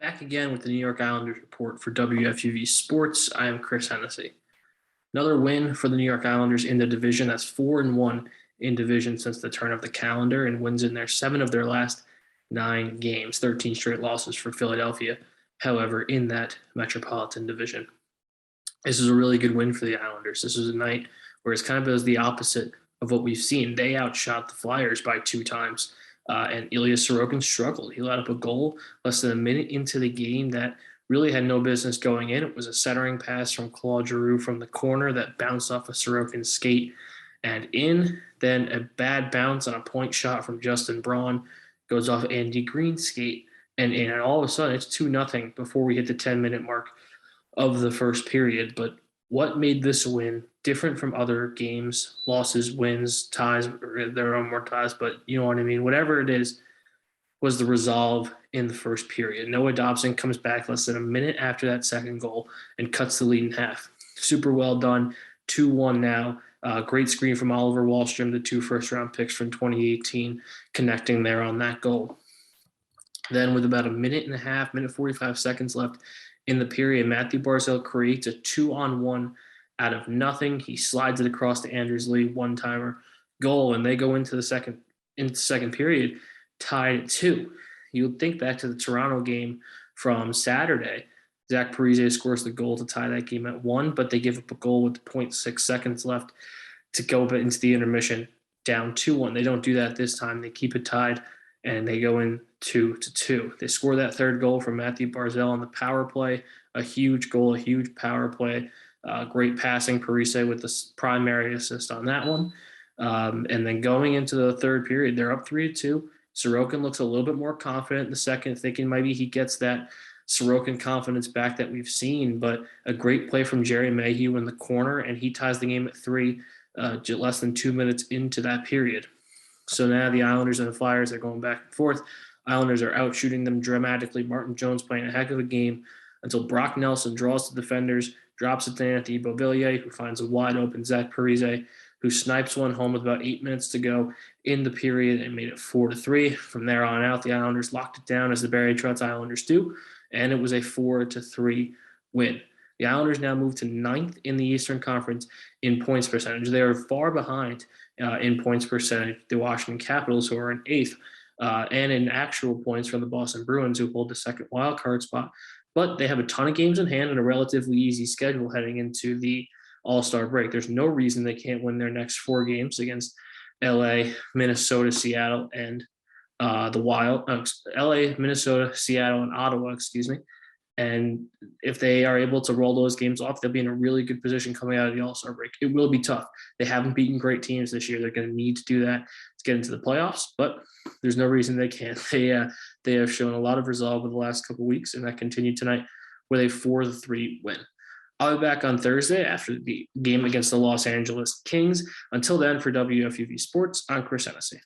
Back again with the New York Islanders report for WFUV Sports. I am Chris Hennessy. Another win for the New York Islanders in the division. That's 4-1 in division since the turn of the calendar, and wins in their 7 of their last 9 games. 13 straight losses for Philadelphia, however, in that Metropolitan Division. This is a really good win for the Islanders. This was a night where it's kind of as the opposite of what we've seen. They outshot the Flyers by 2 times. And Ilya Sorokin struggled. He let up a goal less than a minute into the game that really had no business going in. It was a centering pass from Claude Giroux from the corner that bounced off of Sorokin's skate and in. Then a bad bounce on a point shot from Justin Braun goes off Andy Green's skate and in. And all of a sudden, it's 2-0 before we hit the 10-minute mark of the first period. But what made this win different from other games, losses, wins, ties? There are more ties, but you know what I mean. Whatever it is, was the resolve in the first period. Noah Dobson comes back less than a minute after that second goal and cuts the lead in half. Super well done. 2-1 now. Great screen from Oliver Wahlstrom, the 2 first-round picks from 2018, connecting there on that goal. Then with about a minute and a half, minute 45 seconds left in the period, Matthew Barzal creates a 2-on-1 out of nothing. He slides it across to Anders Lee, one-timer goal, and they go into the second period tied at 2. You would think back to the Toronto game from Saturday. Zach Parise scores the goal to tie that game at 1, but they give up a goal with 0.6 seconds left to go into the intermission down 2-1. They don't do that this time. They keep it tied, and they go in 2-2. They score that third goal from Matthew Barzal on the power play. A huge goal, a huge power play. Great passing, Parise with the primary assist on that one. And then going into the third period, they're up 3-2. Sorokin looks a little bit more confident in the second, thinking maybe he gets that Sorokin confidence back that we've seen. But a great play from Jerry Mayhew in the corner, and he ties the game at 3, less than 2 minutes into that period. So now the Islanders and the Flyers are going back and forth. Islanders are out shooting them dramatically. Martin Jones playing a heck of a game until Brock Nelson draws the defenders, drops it to Anthony Beauvillier, who finds a wide open Zach Parise, who snipes one home with about 8 minutes to go in the period and made it 4-3. From there on out, the Islanders locked it down as the Barry Trotz Islanders do, and it was a 4-3 win. The Islanders now move to 9th in the Eastern Conference in points percentage. They are far behind in points percentage the Washington Capitals, who are in 8th, and in actual points from the Boston Bruins, who hold the second wild card spot. But they have a ton of games in hand and a relatively easy schedule heading into the All-Star break. There's no reason they can't win their next 4 games against LA, Minnesota, Seattle, and the Wild. LA, Minnesota, Seattle, and Ottawa, excuse me. And if they are able to roll those games off, they'll be in a really good position coming out of the All-Star break. It will be tough. They haven't beaten great teams this year. They're going to need to do that to get into the playoffs, but there's no reason they can't. They have shown a lot of resolve over the last couple of weeks, and that continued tonight with a 4-3 win. I'll be back on Thursday after the game against the Los Angeles Kings. Until then, for WFUV Sports, I'm Chris Hennessy.